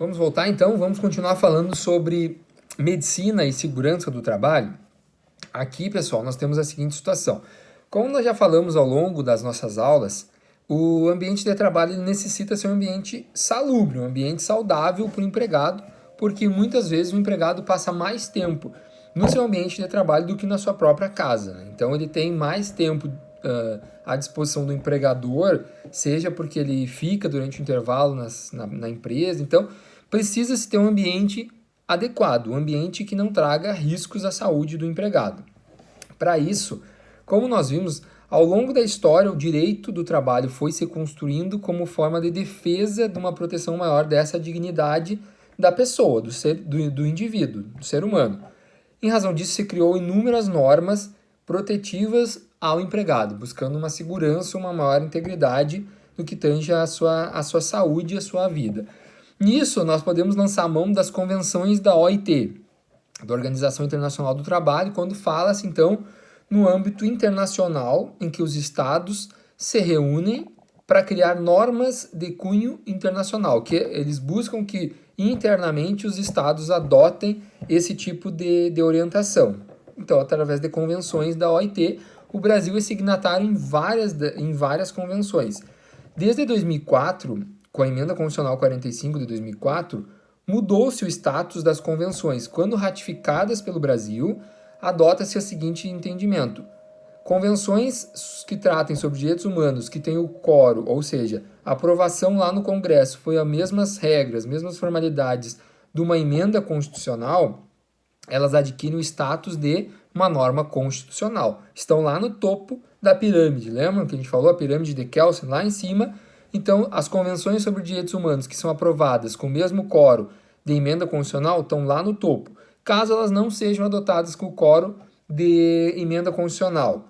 Vamos voltar então, vamos continuar falando sobre medicina e segurança do trabalho. Aqui, pessoal, nós temos a seguinte situação. Como nós já falamos ao longo das nossas aulas, o ambiente de trabalho necessita ser um ambiente salubre, um ambiente saudável para o empregado, porque muitas vezes o empregado passa mais tempo no seu ambiente de trabalho do que na sua própria casa. Então ele tem mais tempo à disposição do empregador, seja porque ele fica durante o intervalo na empresa. Então precisa-se ter um ambiente adequado, um ambiente que não traga riscos à saúde do empregado. Para isso, como nós vimos, ao longo da história, o direito do trabalho foi se construindo como forma de defesa de uma proteção maior dessa dignidade da pessoa, do indivíduo, do ser humano. Em razão disso, se criou inúmeras normas protetivas ao empregado, buscando uma segurança, uma maior integridade no que tange a sua saúde e a sua vida. Nisso, nós podemos lançar a mão das convenções da OIT, da Organização Internacional do Trabalho, quando fala-se, então, no âmbito internacional, em que os estados se reúnem para criar normas de cunho internacional, que eles buscam que internamente os estados adotem esse tipo de orientação. Então, através de convenções da OIT, o Brasil é signatário em várias convenções. Desde 2004, com a Emenda Constitucional 45 de 2004, mudou-se o status das convenções. Quando ratificadas pelo Brasil, adota-se o seguinte entendimento: convenções que tratem sobre direitos humanos, que têm o quórum, ou seja, a aprovação lá no Congresso, foi as mesmas regras, mesmas formalidades de uma emenda constitucional, elas adquirem o status de uma norma constitucional. Estão lá no topo da pirâmide. Lembram que a gente falou? A pirâmide de Kelsen, lá em cima. Então, as convenções sobre direitos humanos que são aprovadas com o mesmo quórum de emenda constitucional estão lá no topo. Caso elas não sejam adotadas com o quórum de emenda constitucional,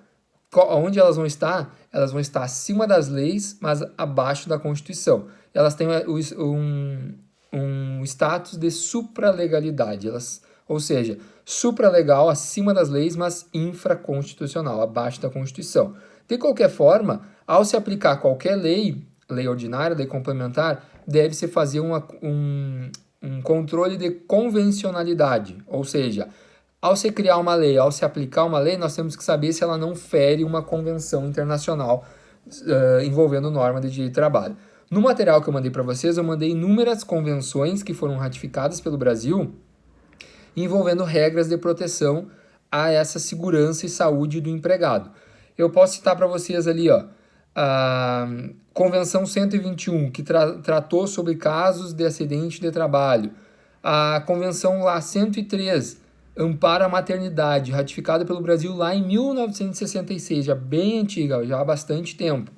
onde elas vão estar? Elas vão estar acima das leis, mas abaixo da Constituição. Elas têm um status de supralegalidade, ou seja, supralegal, acima das leis, mas infraconstitucional, abaixo da Constituição. De qualquer forma, ao se aplicar qualquer lei ordinária, lei complementar, deve-se fazer um controle de convencionalidade, ou seja, ao se criar uma lei, ao se aplicar uma lei, nós temos que saber se ela não fere uma convenção internacional envolvendo norma de direito de trabalho. No material que eu mandei para vocês, eu mandei inúmeras convenções que foram ratificadas pelo Brasil envolvendo regras de proteção a essa segurança e saúde do empregado. Eu posso citar para vocês ali, ó, a Convenção 121, que tratou sobre casos de acidente de trabalho. A Convenção lá 103, ampara a maternidade, ratificada pelo Brasil lá em 1966, já bem antiga, já há bastante tempo.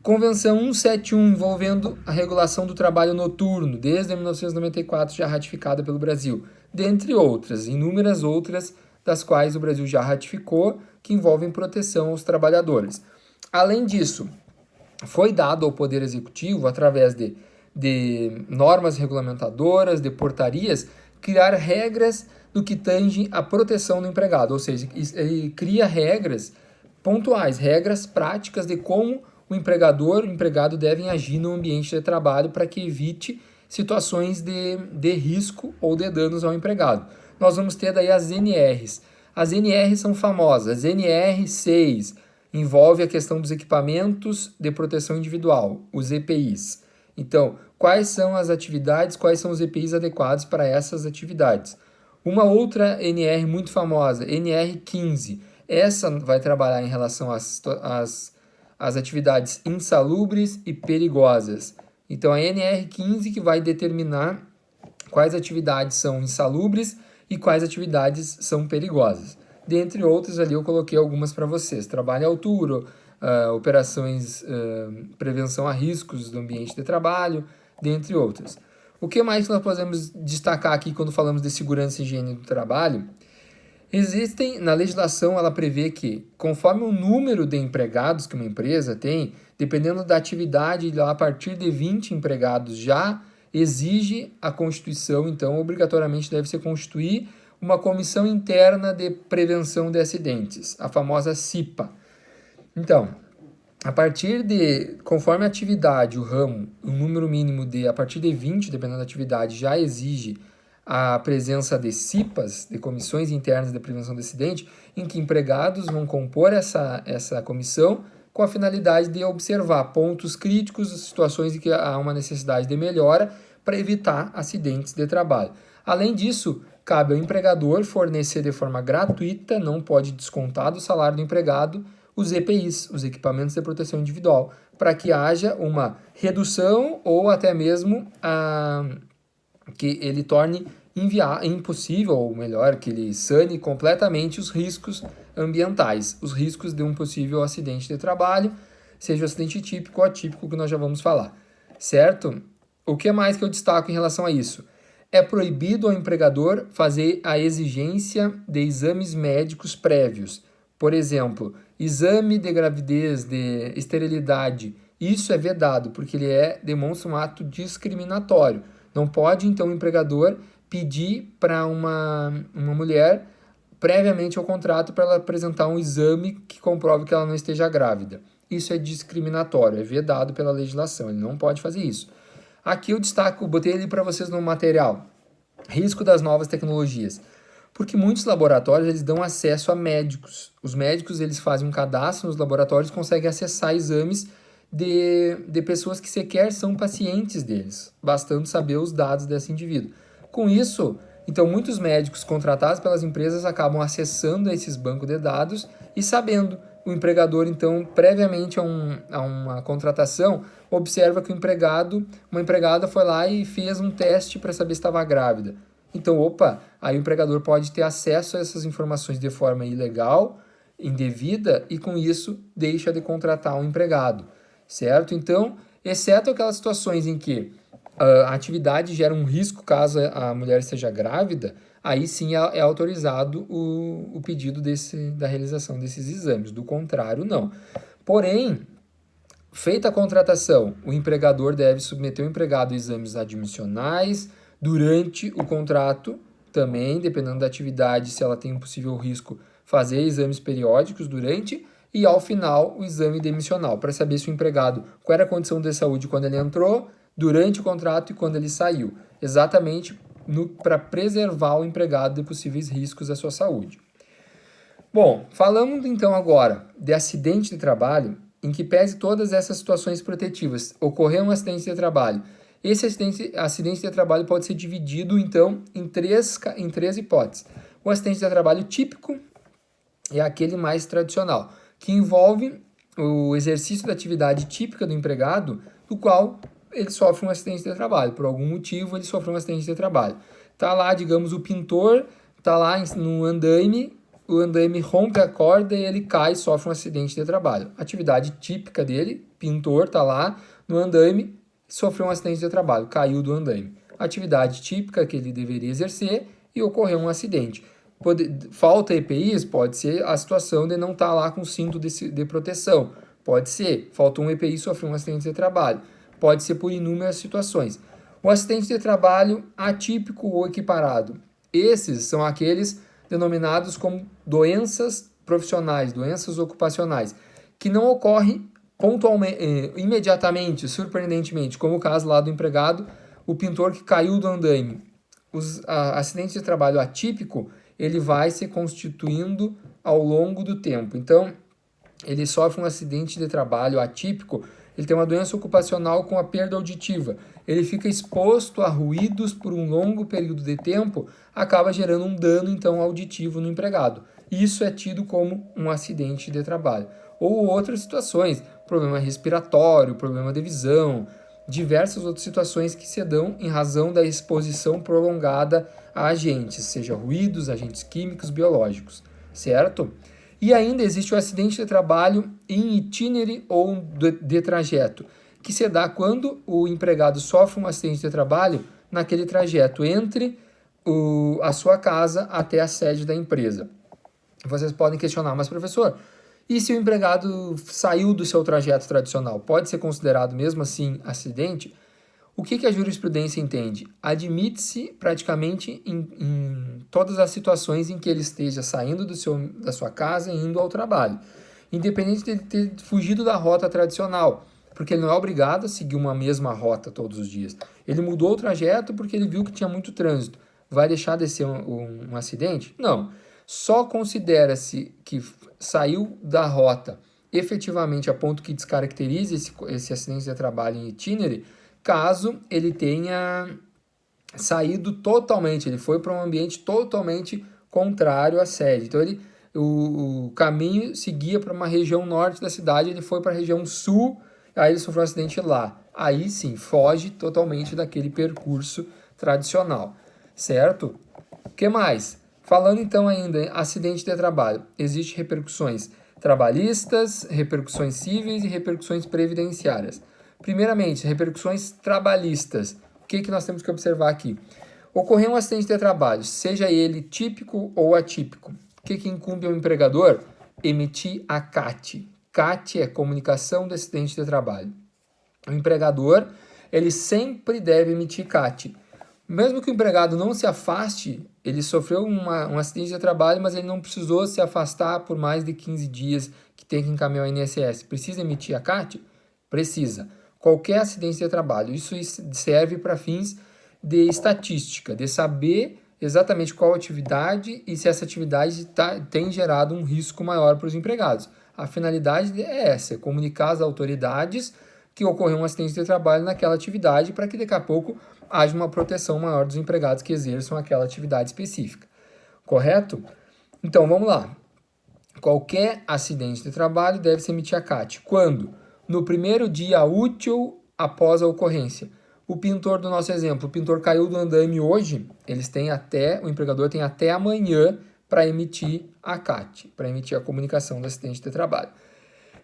Convenção 171, envolvendo a regulação do trabalho noturno, desde 1994, já ratificada pelo Brasil. Dentre outras, inúmeras outras, das quais o Brasil já ratificou, que envolvem proteção aos trabalhadores. Além disso, foi dado ao Poder Executivo, através de normas regulamentadoras, de portarias, criar regras do que tange a proteção do empregado, ou seja, ele cria regras pontuais, regras práticas de como o empregado devem agir no ambiente de trabalho para que evite situações de risco ou de danos ao empregado. Nós vamos ter daí as NRs. As NRs são famosas. NR 6 envolve a questão dos equipamentos de proteção individual, os EPIs. Então, quais são as atividades, quais são os EPIs adequados para essas atividades? Uma outra NR muito famosa, NR 15. Essa vai trabalhar em relação às atividades insalubres e perigosas. Então, a NR 15 que vai determinar quais atividades são insalubres e quais atividades são perigosas. Dentre outras, ali eu coloquei algumas para vocês. Trabalho à altura, operações, prevenção a riscos do ambiente de trabalho, dentre outras. O que mais nós podemos destacar aqui quando falamos de segurança e higiene do trabalho? Na legislação, ela prevê que, conforme o número de empregados que uma empresa tem, dependendo da atividade, a partir de 20 empregados já exige a Constituição, então, obrigatoriamente deve se constituir uma comissão interna de prevenção de acidentes, a famosa CIPA. Então, conforme a atividade, o ramo, o número mínimo a partir de 20, dependendo da atividade, já exige a presença de CIPAs, de comissões internas de prevenção de acidente, em que empregados vão compor essa comissão com a finalidade de observar pontos críticos, situações em que há uma necessidade de melhora para evitar acidentes de trabalho. Além disso, cabe ao empregador fornecer de forma gratuita, não pode descontar do salário do empregado, os EPIs, os equipamentos de proteção individual, para que haja uma redução ou até mesmo que ele torne impossível, ou melhor, que ele sane completamente os riscos ambientais, os riscos de um possível acidente de trabalho, seja o acidente típico ou atípico, que nós já vamos falar, certo? O que mais que eu destaco em relação a isso? É proibido ao empregador fazer a exigência de exames médicos prévios. Por exemplo, exame de gravidez, de esterilidade, isso é vedado, porque ele demonstra um ato discriminatório. Não pode, então, o empregador pedir para uma mulher, previamente ao contrato, para ela apresentar um exame que comprove que ela não esteja grávida. Isso é discriminatório, é vedado pela legislação, ele não pode fazer isso. Aqui eu destaco, botei ali para vocês no material, risco das novas tecnologias. Porque muitos laboratórios eles dão acesso a médicos. Os médicos eles fazem um cadastro nos laboratórios e conseguem acessar exames de pessoas que sequer são pacientes deles, bastando saber os dados desse indivíduo. Com isso, então muitos médicos contratados pelas empresas acabam acessando esses bancos de dados e sabendo. O empregador, então, previamente a uma contratação, observa que uma empregada foi lá e fez um teste para saber se estava grávida. Então, aí o empregador pode ter acesso a essas informações de forma ilegal, indevida, e com isso deixa de contratar um empregado, certo? Então, exceto aquelas situações em que a atividade gera um risco caso a mulher esteja grávida, aí sim é autorizado o pedido da realização desses exames, do contrário, não. Porém, feita a contratação, o empregador deve submeter o empregado a exames admissionais, durante o contrato, também, dependendo da atividade, se ela tem um possível risco, fazer exames periódicos durante, e ao final o exame demissional, para saber se o empregado, qual era a condição de saúde quando ele entrou, durante o contrato e quando ele saiu, exatamente para preservar o empregado de possíveis riscos à sua saúde. Bom, falando então agora de acidente de trabalho, em que pese todas essas situações protetivas, ocorreu um acidente de trabalho. Esse acidente de trabalho pode ser dividido, então, em três hipóteses. O acidente de trabalho típico é aquele mais tradicional, que envolve o exercício da atividade típica do empregado, do qual ele sofre um acidente de trabalho. Por algum motivo, ele sofreu um acidente de trabalho. Está lá, digamos, o pintor, está lá no andaime, o andaime rompe a corda e ele cai e sofre um acidente de trabalho. Atividade típica dele, pintor, está lá no andaime, sofreu um acidente de trabalho, caiu do andaime. Atividade típica que ele deveria exercer e ocorreu um acidente. Falta EPIs? Pode ser a situação de não estar lá com cinto de proteção. Pode ser, faltou um EPI e sofreu um acidente de trabalho. Pode ser por inúmeras situações. O acidente de trabalho atípico ou equiparado. Esses são aqueles denominados como doenças profissionais, doenças ocupacionais, que não ocorrem imediatamente, surpreendentemente, como o caso lá do empregado, o pintor que caiu do andaime. Os acidentes de trabalho atípico, ele vai se constituindo ao longo do tempo. Então, ele sofre um acidente de trabalho atípico, ele tem uma doença ocupacional com a perda auditiva, ele fica exposto a ruídos por um longo período de tempo, acaba gerando um dano, então, auditivo no empregado. Isso é tido como um acidente de trabalho. Ou outras situações, problema respiratório, problema de visão, diversas outras situações que se dão em razão da exposição prolongada a agentes, seja ruídos, agentes químicos, biológicos, certo? E ainda existe o acidente de trabalho em itinerário ou de trajeto, que se dá quando o empregado sofre um acidente de trabalho naquele trajeto entre a sua casa até a sede da empresa. Vocês podem questionar, mas professor, e se o empregado saiu do seu trajeto tradicional? Pode ser considerado mesmo assim acidente? O que a jurisprudência entende? Admite-se praticamente em todas as situações em que ele esteja saindo da sua casa e indo ao trabalho. independente de ele ter fugido da rota tradicional, porque ele não é obrigado a seguir uma mesma rota todos os dias. Ele mudou o trajeto porque ele viu que tinha muito trânsito. Vai deixar de ser um acidente? Não. Só considera-se que saiu da rota efetivamente a ponto que descaracterize esse acidente de trabalho em itinerário, caso ele tenha saído totalmente, ele foi para um ambiente totalmente contrário à sede. Então o caminho seguia para uma região norte da cidade, ele foi para a região sul, aí ele sofreu um acidente lá. Aí sim, foge totalmente daquele percurso tradicional, certo? O que mais? Falando então ainda em acidente de trabalho, existem repercussões trabalhistas, repercussões cíveis e repercussões previdenciárias. Primeiramente, repercussões trabalhistas. O que nós temos que observar aqui? Ocorreu um acidente de trabalho, seja ele típico ou atípico. O que incumbe ao empregador? Emitir a CAT. CAT é comunicação de acidente de trabalho. O empregador, ele sempre deve emitir CAT. Mesmo que o empregado não se afaste, ele sofreu um acidente de trabalho, mas ele não precisou se afastar por mais de 15 dias que tem que encaminhar o INSS. Precisa emitir a CAT? Precisa. Qualquer acidente de trabalho. Isso serve para fins de estatística, de saber exatamente qual atividade e se essa atividade tem gerado um risco maior para os empregados. A finalidade é essa, é comunicar às autoridades que ocorreu um acidente de trabalho naquela atividade para que daqui a pouco haja uma proteção maior dos empregados que exerçam aquela atividade específica. Correto? Então, vamos lá. Qualquer acidente de trabalho deve se emitir a CAT. Quando? No primeiro dia útil após a ocorrência. O pintor do nosso exemplo, o pintor caiu do andaime hoje, o empregador tem até amanhã para emitir a CAT, para emitir a comunicação do acidente de trabalho.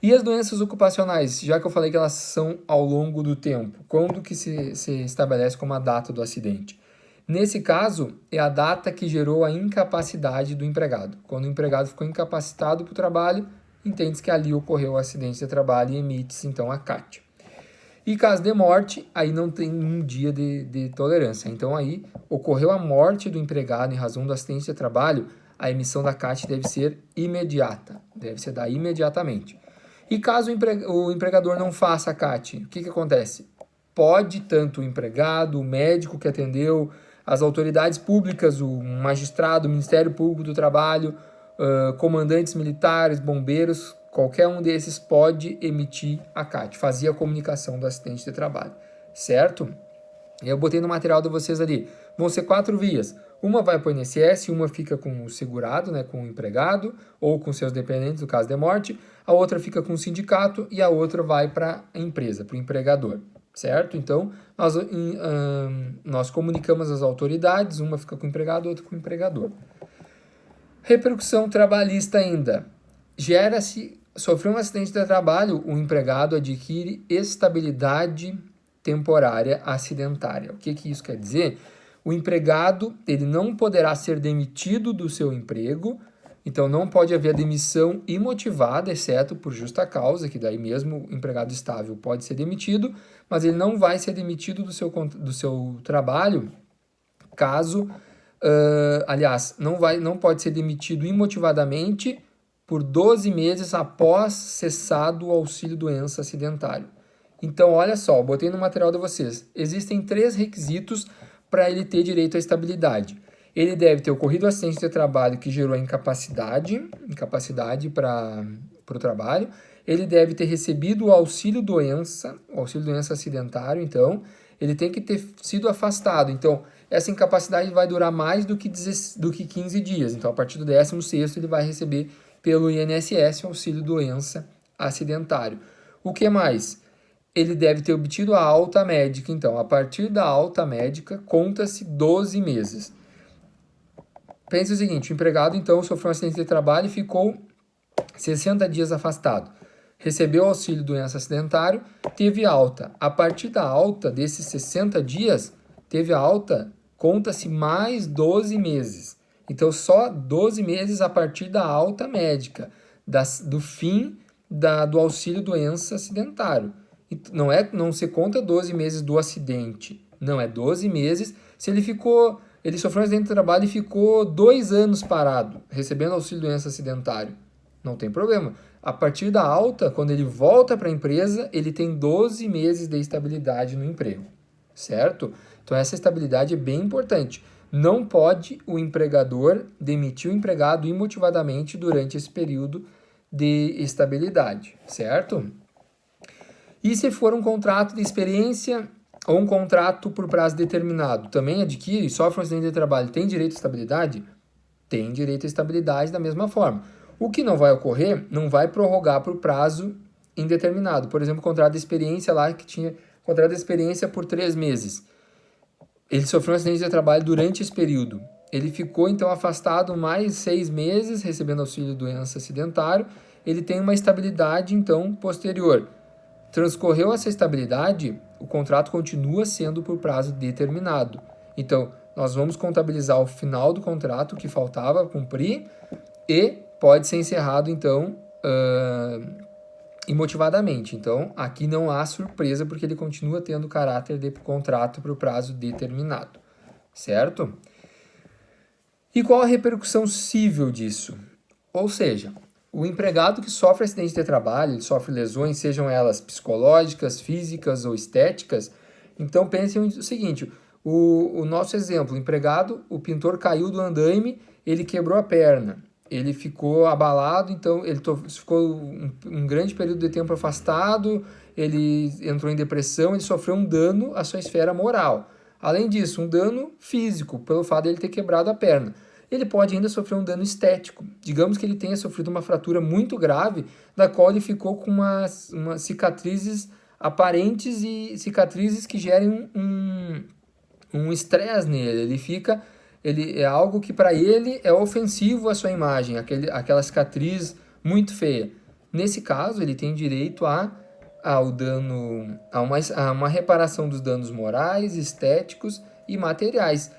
E as doenças ocupacionais, já que eu falei que elas são ao longo do tempo, quando que se estabelece como a data do acidente? Nesse caso, é a data que gerou a incapacidade do empregado. Quando o empregado ficou incapacitado para o trabalho, entende-se que ali ocorreu o acidente de trabalho e emite-se então a CAT. E caso de morte, aí não tem um dia de tolerância. Então aí ocorreu a morte do empregado em razão do acidente de trabalho, a emissão da CAT deve ser imediata, deve ser dada imediatamente. E caso o empregador não faça a CAT, o que acontece? Pode tanto o empregado, o médico que atendeu, as autoridades públicas, o magistrado, o Ministério Público do Trabalho, comandantes militares, bombeiros, qualquer um desses pode emitir a CAT, fazer a comunicação do acidente de trabalho, certo? Eu botei no material de vocês ali, vão ser 4 vias. Uma vai para o INSS, uma fica com o segurado, né, com o empregado ou com seus dependentes, no caso de morte. A outra fica com o sindicato e a outra vai para a empresa, para o empregador, certo? Então, nós comunicamos às autoridades, uma fica com o empregado, outra com o empregador. Repercussão trabalhista ainda. Sofreu um acidente de trabalho, o empregado adquire estabilidade temporária acidentária. O que isso quer dizer? O empregado ele não poderá ser demitido do seu emprego, então não pode haver demissão imotivada, exceto por justa causa, que daí mesmo o empregado estável pode ser demitido, mas ele não vai ser demitido do seu trabalho caso, não pode ser demitido imotivadamente por 12 meses após cessado o auxílio-doença acidentário. Então, olha só, botei no material de vocês. Existem 3 requisitos para ele ter direito à estabilidade. Ele deve ter ocorrido um acidente de trabalho que gerou incapacidade para o trabalho. Ele deve ter recebido o auxílio-doença acidentário, então, ele tem que ter sido afastado. Então, essa incapacidade vai durar mais do que 15 dias. Então, a partir do 16º, ele vai receber pelo INSS o auxílio-doença acidentário. O que mais? Ele deve ter obtido a alta médica. Então, a partir da alta médica, conta-se 12 meses. Pense o seguinte, o empregado, então, sofreu um acidente de trabalho e ficou 60 dias afastado. Recebeu auxílio-doença acidentário, teve alta. A partir da alta, desses 60 dias, teve alta, conta-se mais 12 meses. Então, só 12 meses a partir da alta médica, do fim do auxílio-doença acidentário. Não se conta 12 meses do acidente. Não, é 12 meses. Se ele sofreu um acidente de trabalho e ficou 2 anos parado, recebendo auxílio-doença acidentário. Não tem problema. A partir da alta, quando ele volta para a empresa, ele tem 12 meses de estabilidade no emprego, certo? Então essa estabilidade é bem importante. Não pode o empregador demitir o empregado imotivadamente durante esse período de estabilidade, certo? E se for um contrato de experiência ou um contrato por prazo determinado, também adquire, sofre um acidente de trabalho, tem direito à estabilidade? Tem direito à estabilidade da mesma forma. O que não vai ocorrer, não vai prorrogar por prazo indeterminado. Por exemplo, o contrato de experiência lá, que tinha contrato de experiência por 3 meses. Ele sofreu um acidente de trabalho durante esse período. Ele ficou, então, afastado mais 6 meses, recebendo auxílio doença acidentário. Ele tem uma estabilidade, então, posterior. Transcorreu essa estabilidade, o contrato continua sendo por prazo determinado. Então, nós vamos contabilizar o final do contrato que faltava cumprir e pode ser encerrado, então, imotivadamente. Então, aqui não há surpresa, porque ele continua tendo caráter de contrato para o prazo determinado, certo? E qual a repercussão civil disso? Ou seja, o empregado que sofre acidente de trabalho, ele sofre lesões, sejam elas psicológicas, físicas ou estéticas, então pensem o seguinte, o nosso exemplo, o empregado, o pintor caiu do andaime, ele quebrou a perna, ele ficou abalado, então ele ficou um grande período de tempo afastado, ele entrou em depressão, ele sofreu um dano à sua esfera moral. Além disso, um dano físico, pelo fato de ele ter quebrado a perna. Ele pode ainda sofrer um dano estético. Digamos que ele tenha sofrido uma fratura muito grave, da qual ele ficou com umas cicatrizes aparentes e cicatrizes que gerem um estresse nele. Ele é algo que para ele é ofensivo à sua imagem, aquela cicatriz muito feia. Nesse caso, ele tem direito ao dano, a uma reparação dos danos morais, estéticos e materiais.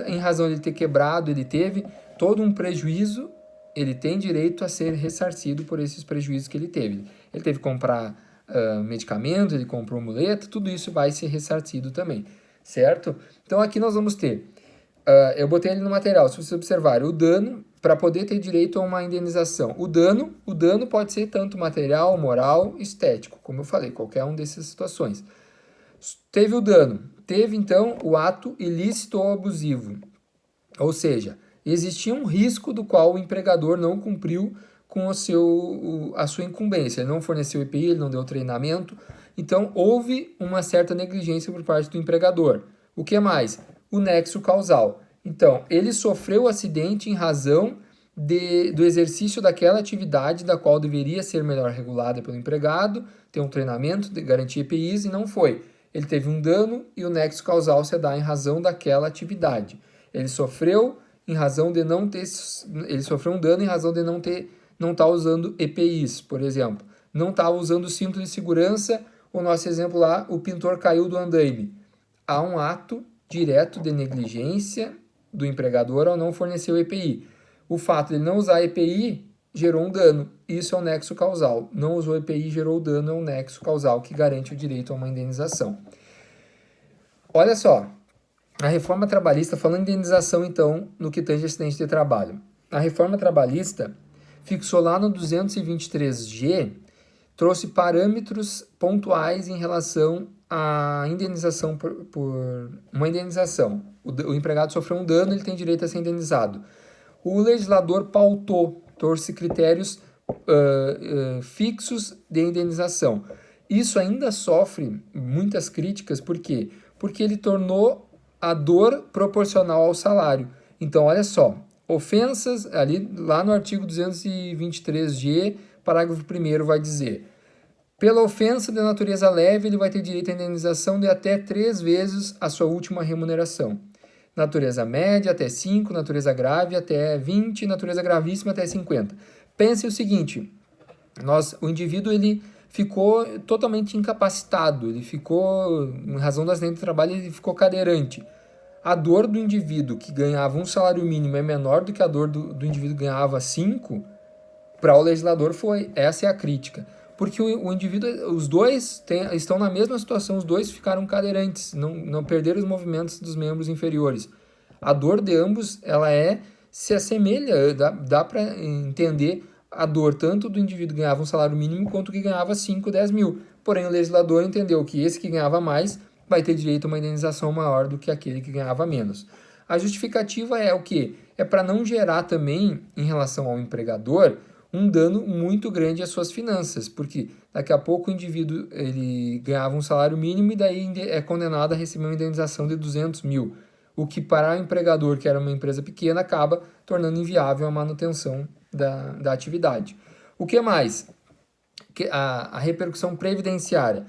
Em razão de ele ter quebrado, ele teve todo um prejuízo, ele tem direito a ser ressarcido por esses prejuízos que ele teve. Ele teve que comprar medicamentos, ele comprou muleta, tudo isso vai ser ressarcido também, certo? Então aqui nós vamos ter, eu botei ele no material, se vocês observarem, o dano, para poder ter direito a uma indenização. O dano pode ser tanto material, moral, estético, como eu falei, qualquer uma dessas situações. Teve o dano, teve então o ato ilícito ou abusivo, ou seja, existia um risco do qual o empregador não cumpriu com a sua incumbência, ele não forneceu EPI, ele não deu treinamento, então houve uma certa negligência por parte do empregador. O que mais? O nexo causal. Então, ele sofreu o acidente em razão do exercício daquela atividade da qual deveria ser melhor regulada pelo empregado, ter um treinamento, de garantir EPIs, e não foi. Ele teve um dano e o nexo causal se dá em razão daquela atividade. Ele sofreu em razão de não ter, ele sofreu um dano em razão de não estar usando EPIs, por exemplo. Não estava usando cinto de segurança, o nosso exemplo lá, o pintor caiu do andaime. Há um ato direto de negligência do empregador ao não fornecer o EPI. O fato de ele não usar EPI gerou um dano. Isso é o nexo causal. Não usou EPI, gerou dano, é um nexo causal que garante o direito a uma indenização. Olha só, a reforma trabalhista, falando em indenização então, no que tange acidente de trabalho. A reforma trabalhista fixou lá no 223G, trouxe parâmetros pontuais em relação à indenização por uma indenização. O empregado sofreu um dano, ele tem direito a ser indenizado. O legislador pautou, trouxe critérios fixos de indenização. Isso ainda sofre muitas críticas, por quê? Porque ele tornou a dor proporcional ao salário. Então, olha só, ofensas, lá no artigo 223G, parágrafo 1º, vai dizer: pela ofensa de natureza leve, ele vai ter direito à indenização de até 3 vezes a sua última remuneração. Natureza média, até 5, natureza grave, até 20, natureza gravíssima, até 50. Pense o seguinte, o indivíduo ele ficou totalmente incapacitado, ele ficou, em razão do acidente de trabalho, ele ficou cadeirante. A dor do indivíduo que ganhava um salário mínimo é menor do que a dor do indivíduo que ganhava 5, para o legislador essa é a crítica. Porque o indivíduo, os dois estão na mesma situação, os dois ficaram cadeirantes, não perderam os movimentos dos membros inferiores. A dor de ambos, ela se assemelha, dá para entender a dor tanto do indivíduo que ganhava um salário mínimo quanto que ganhava 5, 10 mil. Porém, o legislador entendeu que esse que ganhava mais vai ter direito a uma indenização maior do que aquele que ganhava menos. A justificativa é o quê? É para não gerar também, em relação ao empregador, um dano muito grande às suas finanças, porque daqui a pouco o indivíduo ele ganhava um salário mínimo e daí é condenado a receber uma indenização de 200 mil, o que para o empregador, que era uma empresa pequena, acaba tornando inviável a manutenção da atividade. O que mais? A repercussão previdenciária.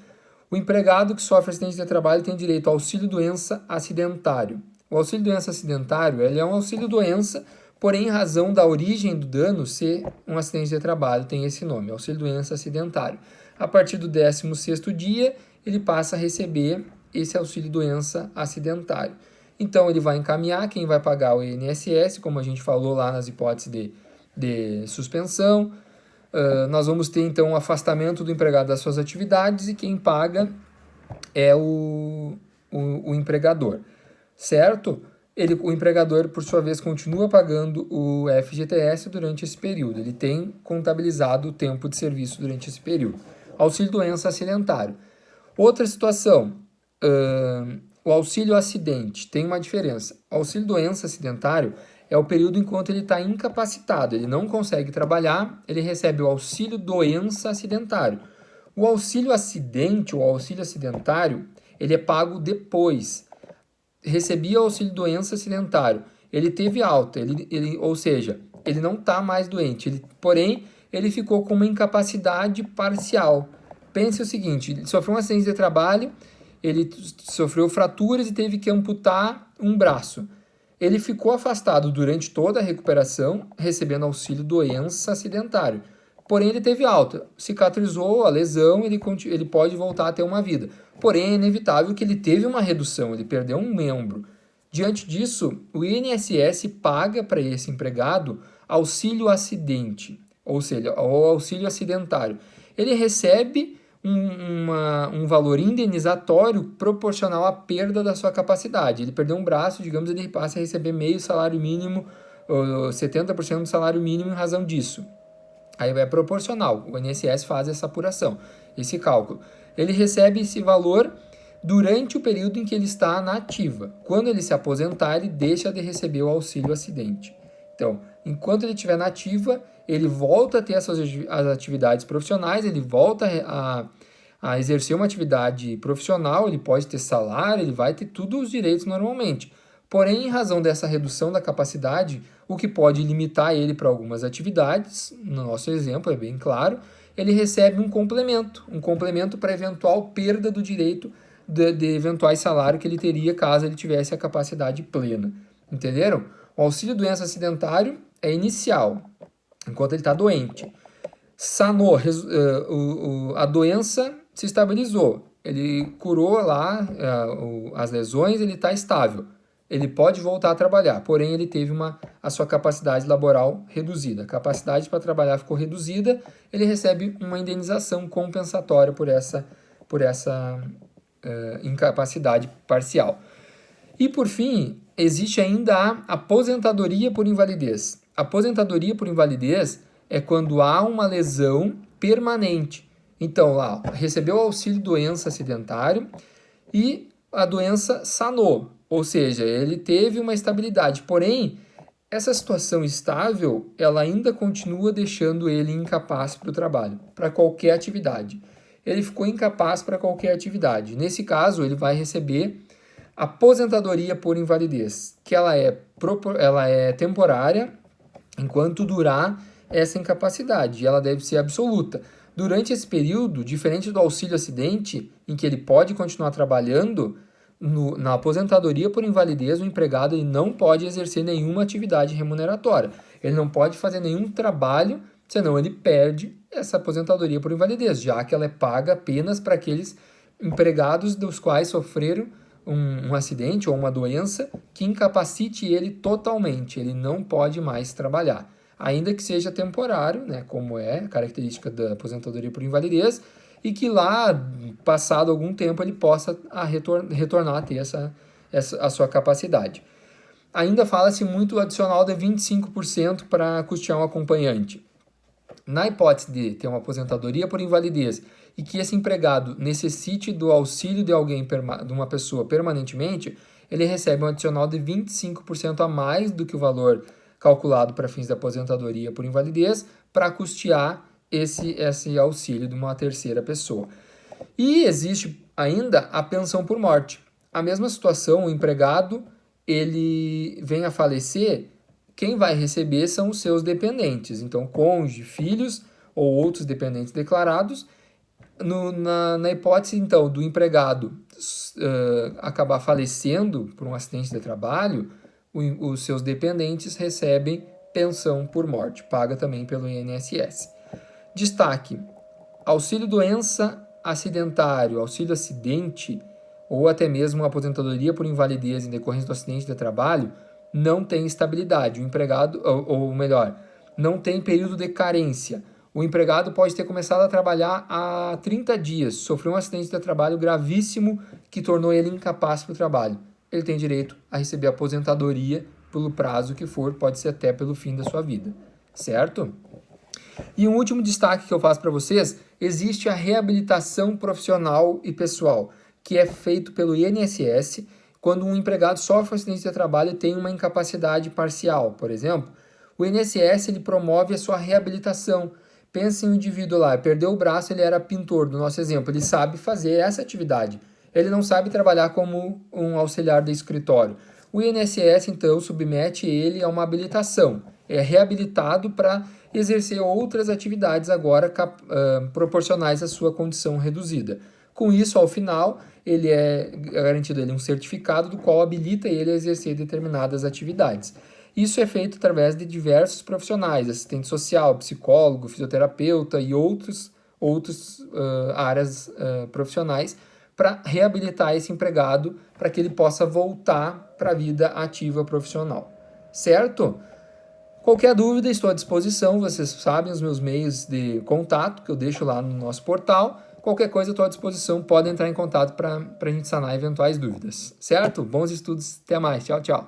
O empregado que sofre acidente de trabalho tem direito ao auxílio-doença acidentário. O auxílio-doença acidentário ele é um auxílio-doença, porém, em razão da origem do dano ser um acidente de trabalho, tem esse nome, auxílio-doença acidentário. A partir do 16º dia, ele passa a receber esse auxílio-doença acidentário. Então, ele vai encaminhar, quem vai pagar o INSS, como a gente falou lá nas hipóteses de suspensão. Nós vamos ter, então, o afastamento do empregado das suas atividades e quem paga é o empregador, certo? O empregador, por sua vez, continua pagando o FGTS durante esse período. Ele tem contabilizado o tempo de serviço durante esse período. Auxílio-doença acidentário. Outra situação, o auxílio-acidente. Tem uma diferença. O auxílio-doença acidentário é o período enquanto ele está incapacitado. Ele não consegue trabalhar, ele recebe o auxílio-doença acidentário. O auxílio-acidente, ou auxílio acidentário, ele é pago depois. Recebia o auxílio-doença acidentário, ele teve alta, ou seja, ele não está mais doente, porém, ele ficou com uma incapacidade parcial. Pense o seguinte, ele sofreu um acidente de trabalho, ele sofreu fraturas e teve que amputar um braço. Ele ficou afastado durante toda a recuperação, recebendo auxílio-doença acidentário. Porém, ele teve alta, cicatrizou a lesão, ele pode voltar a ter uma vida. Porém, é inevitável que ele teve uma redução, ele perdeu um membro. Diante disso, o INSS paga para esse empregado auxílio-acidente, ou seja, o auxílio acidentário. Ele recebe um valor indenizatório proporcional à perda da sua capacidade. Ele perdeu um braço, digamos, ele passa a receber meio salário mínimo, 70% do salário mínimo em razão disso. Aí é proporcional, o INSS faz essa apuração, esse cálculo. Ele recebe esse valor durante o período em que ele está na ativa. Quando ele se aposentar, ele deixa de receber o auxílio-acidente. Então, enquanto ele estiver na ativa, ele volta a ter as atividades profissionais, ele volta a exercer uma atividade profissional, ele pode ter salário, ele vai ter todos os direitos normalmente. Porém, em razão dessa redução da capacidade, o que pode limitar ele para algumas atividades, no nosso exemplo é bem claro, ele recebe um complemento para eventual perda do direito de eventuais salário que ele teria caso ele tivesse a capacidade plena. Entenderam? O auxílio-doença acidentário é inicial, enquanto ele está doente. Sanou, a doença se estabilizou, ele curou lá as lesões, ele está estável. Ele pode voltar a trabalhar, porém ele teve a sua capacidade laboral reduzida. A capacidade para trabalhar ficou reduzida, ele recebe uma indenização compensatória por essa incapacidade parcial. E por fim, existe ainda a aposentadoria por invalidez. A aposentadoria por invalidez é quando há uma lesão permanente. Então, lá, recebeu o auxílio-doença acidentário e a doença sanou. Ou seja, ele teve uma estabilidade, porém, essa situação estável, ela ainda continua deixando ele incapaz para o trabalho, para qualquer atividade. Ele ficou incapaz para qualquer atividade. Nesse caso, ele vai receber aposentadoria por invalidez, que ela é temporária enquanto durar essa incapacidade, e ela deve ser absoluta. Durante esse período, diferente do auxílio-acidente, em que ele pode continuar trabalhando, na aposentadoria por invalidez, o empregado ele não pode exercer nenhuma atividade remuneratória. Ele não pode fazer nenhum trabalho, senão ele perde essa aposentadoria por invalidez, já que ela é paga apenas para aqueles empregados dos quais sofreram um acidente ou uma doença que incapacite ele totalmente. Ele não pode mais trabalhar, ainda que seja temporário, né, como é a característica da aposentadoria por invalidez, e que lá, passado algum tempo, ele possa retornar a ter a sua capacidade. Ainda fala-se muito adicional de 25% para custear um acompanhante. Na hipótese de ter uma aposentadoria por invalidez e que esse empregado necessite do auxílio de alguém, de uma pessoa permanentemente, ele recebe um adicional de 25% a mais do que o valor calculado para fins de aposentadoria por invalidez para custear esse auxílio de uma terceira pessoa. E existe ainda a pensão por morte. A mesma situação, o empregado ele vem a falecer, quem vai receber são os seus dependentes, então cônjuge, filhos ou outros dependentes declarados. Na hipótese, então, do empregado acabar falecendo por um acidente de trabalho, os seus dependentes recebem pensão por morte, paga também pelo INSS. Destaque: auxílio doença acidentário, auxílio acidente ou até mesmo aposentadoria por invalidez em decorrência do acidente de trabalho não tem estabilidade. O empregado, ou melhor, não tem período de carência. O empregado pode ter começado a trabalhar há 30 dias, sofreu um acidente de trabalho gravíssimo que tornou ele incapaz para o trabalho. Ele tem direito a receber aposentadoria pelo prazo que for, pode ser até pelo fim da sua vida, certo? E um último destaque que eu faço para vocês, existe a reabilitação profissional e pessoal, que é feito pelo INSS quando um empregado sofre um acidente de trabalho e tem uma incapacidade parcial, por exemplo. O INSS ele promove a sua reabilitação. Pensa em um indivíduo lá, perdeu o braço, ele era pintor, do nosso exemplo, ele sabe fazer essa atividade. Ele não sabe trabalhar como um auxiliar de escritório. O INSS, então, submete ele a uma habilitação. É reabilitado para exercer outras atividades agora proporcionais à sua condição reduzida. Com isso, ao final, ele é garantido um certificado do qual habilita ele a exercer determinadas atividades. Isso é feito através de diversos profissionais, assistente social, psicólogo, fisioterapeuta e outras áreas profissionais para reabilitar esse empregado para que ele possa voltar para a vida ativa profissional. Certo? Qualquer dúvida, estou à disposição. Vocês sabem os meus meios de contato que eu deixo lá no nosso portal. Qualquer coisa, estou à disposição. Podem entrar em contato para a gente sanar eventuais dúvidas. Certo? Bons estudos. Até mais. Tchau, tchau.